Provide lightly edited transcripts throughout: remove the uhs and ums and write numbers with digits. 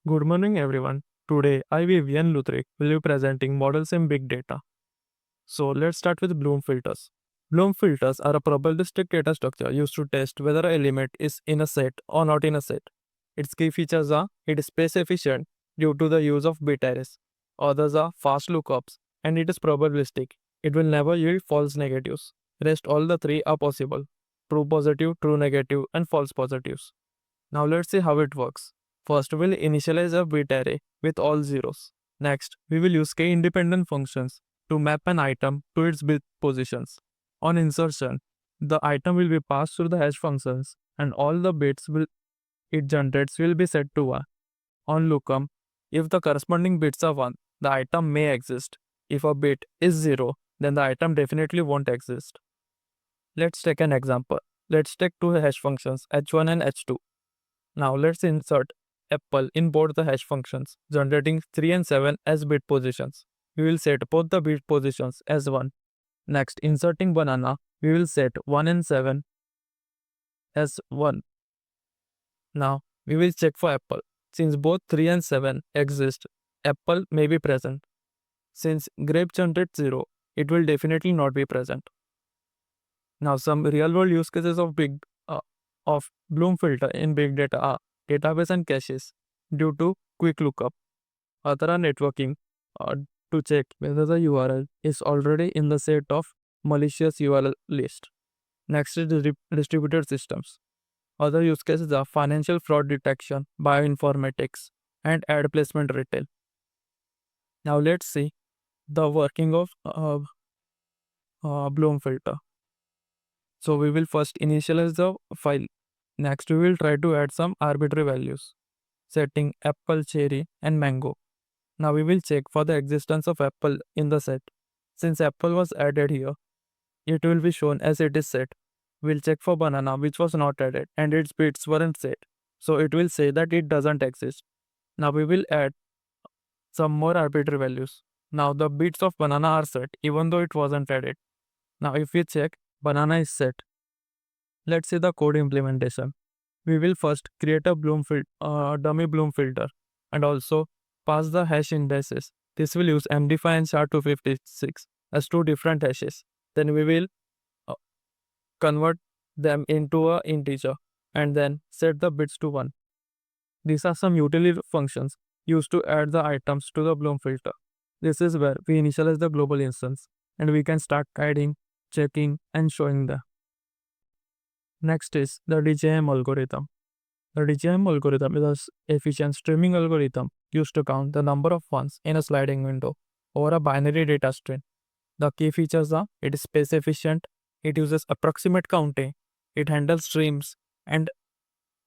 Good morning, everyone. Today, I, Vivian Luthric, will be presenting models in big data. So, let's start with Bloom filters. Bloom filters are a probabilistic data structure used to test whether an element is in a set or not in a set. Its key features are it is space efficient due to the use of bit arrays. Others are fast lookups, and it is probabilistic. It will never yield false negatives. Rest all the three are possible: true positive, true negative, and false positives. Now let's see how it works. First, we'll initialize a bit array with all zeros. Next, we will use k-independent functions to map an item to its bit positions. On insertion, the item will be passed through the hash functions and all the bits it generates will be set to 1. On lookup, if the corresponding bits are 1, the item may exist. If a bit is 0, then the item definitely won't exist. Let's take an example. Let's take two hash functions h1 and h2. Now let's insert apple in both the hash functions, generating 3 and 7 as bit positions. We will set both the bit positions as 1. Next, inserting banana, we will set 1 and 7 as 1. Now, we will check for apple. Since both 3 and 7 exist, apple may be present. Since grape generates 0, it will definitely not be present. Now, some real-world use cases of Bloom filter in big data are database and caches due to quick lookup. Other are networking uh, to check whether the URL is already in the set of malicious URL list. Next is distributed systems. Other use cases are financial fraud detection, bioinformatics, and ad placement retail. Now let's see the working of Bloom filter. So we will first initialize the file. Next, we will try to add some arbitrary values, setting apple, cherry, and mango. Now we will check for the existence of apple in the set. Since apple was added here, it will be shown as it is set. We'll check for banana, which was not added, and its bits weren't set. So it will say that it doesn't exist. Now we will add some more arbitrary values. Now the bits of banana are set, even though it wasn't added. Now if we check, banana is set. Let's see the code implementation. We will first create a dummy Bloom filter and also pass the hash indices. This will use MD5 and SHA-256 as two different hashes. Then we will uh, convert them into a integer and then set the bits to 1. These are some utility functions used to add the items to the Bloom filter. This is where we initialize the global instance and we can start guiding, checking, and showing them. Next is the DGIM algorithm. The DGIM algorithm is an efficient streaming algorithm used to count the number of ones in a sliding window over a binary data string. The key features are it is space efficient, it uses approximate counting, it handles streams, and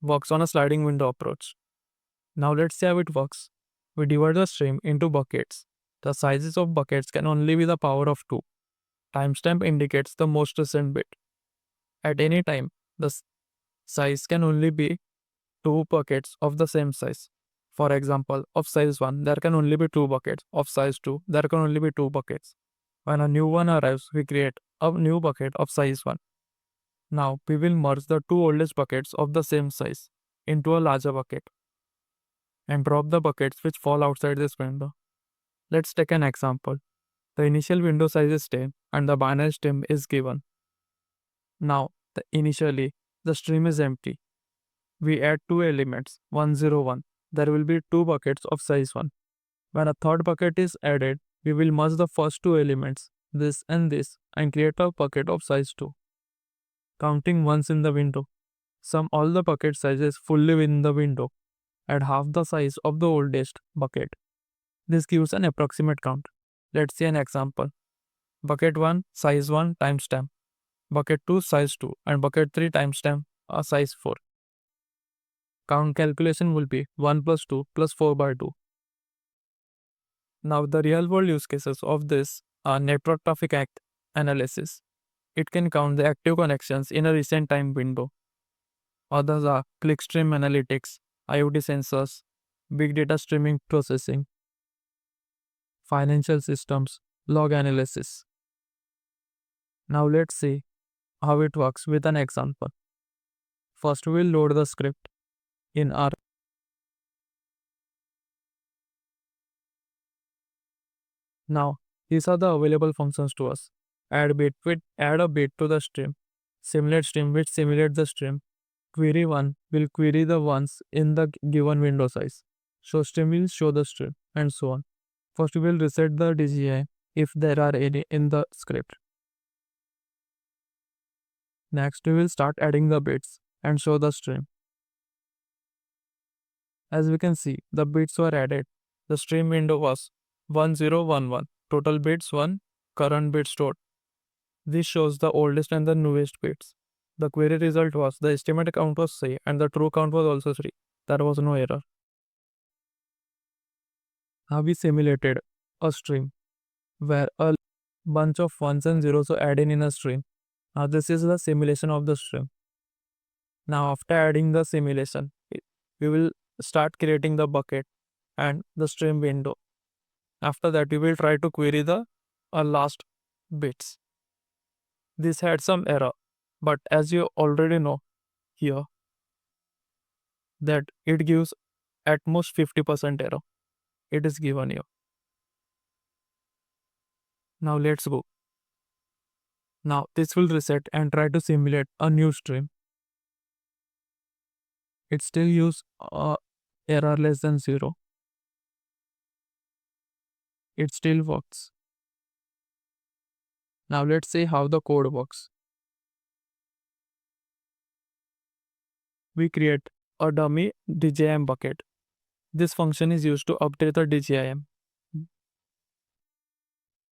works on a sliding window approach. Now let's see how it works. We divide the stream into buckets. The sizes of buckets can only be the power of 2. Timestamp indicates the most recent bit. At any time, the size can only be 2 buckets of the same size. For example, of size 1, there can only be 2 buckets. Of size 2, there can only be 2 buckets. When a new one arrives, we create a new bucket of size 1. Now, we will merge the 2 oldest buckets of the same size into a larger bucket and drop the buckets which fall outside this window. Let's take an example. The initial window size is 10 and the binary stream is given. Now, initially, the stream is empty. We add 2 elements, 1, 0, 1. There will be 2 buckets of size 1. When a third bucket is added, we will merge the first 2 elements, this, and create a bucket of size 2. Counting once in the window, sum all the bucket sizes fully within the window. Add half the size of the oldest bucket. This gives an approximate count. Let's see an example. Bucket 1, size 1, timestamp. Bucket 2, size 2, and bucket 3, timestamp, size 4. Count calculation will be 1 plus 2 plus 4 by 2. Now the real world use cases of this are network traffic analysis. It can count the active connections in a recent time window. Others are clickstream analytics, IoT sensors, big data streaming processing, financial systems, log analysis. Now let's see how it works with an example. First we will load the script in our Now, these are the available functions to us. Add a bit to the stream. Simulate stream which simulate the stream. Query 1 will query the ones in the given window size. Show stream will show the stream, and so on. First, we will reset the DGI if there are any in the script. Next, we will start adding the bits and show the stream. As we can see, the bits were added. The stream window was 1011. Total bits 1, current bits stored. This shows the oldest and the newest bits. The query result was the estimated count was 3 and the true count was also 3. There was no error. Now we simulated a stream where a bunch of ones and zeros are added in a stream. Now this is the simulation of the stream. Now after adding the simulation, we will start creating the bucket and the stream window. After that, we will try to query the last bits. This had some error, but as you already know here, that it gives at most 50% error. It is given here. Now let's go. Now this will reset and try to simulate a new stream. It still use error less than 0. It still works. Now let's see how the code works. We create a dummy DGIM bucket. This function is used to update the DGIM.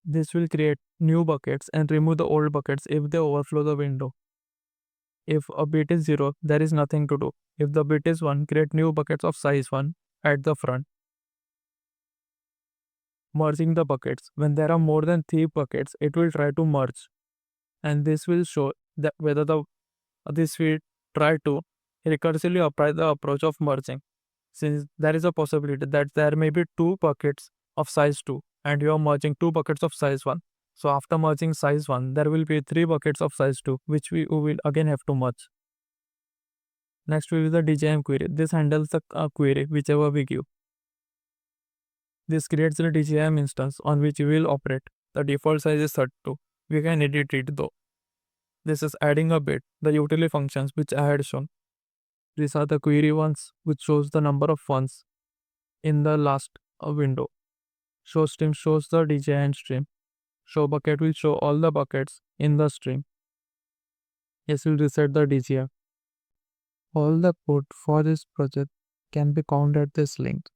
This will create new buckets and remove the old buckets if they overflow the window. If a bit is 0, there is nothing to do. If the bit is 1, create new buckets of size 1 at the front. Merging the buckets. When there are more than 3 buckets, it will try to merge. And this will show that whether this will try to recursively apply the approach of merging. Since there is a possibility that there may be 2 buckets of size 2 and you are merging 2 buckets of size 1. So after merging size 1, there will be 3 buckets of size 2 which we will again have to merge. Next will be the DGIM query. This handles the query whichever we give. This creates the DGIM instance on which we will operate. The default size is 32. We can edit it though. This is adding a bit, the utility functions which I had shown. These are the query ones which shows the number of ones in the last window. Show stream shows the DGIM stream. Show bucket will show all the buckets in the stream. Yes, we'll reset the DGIM. All the code for this project can be found at this link.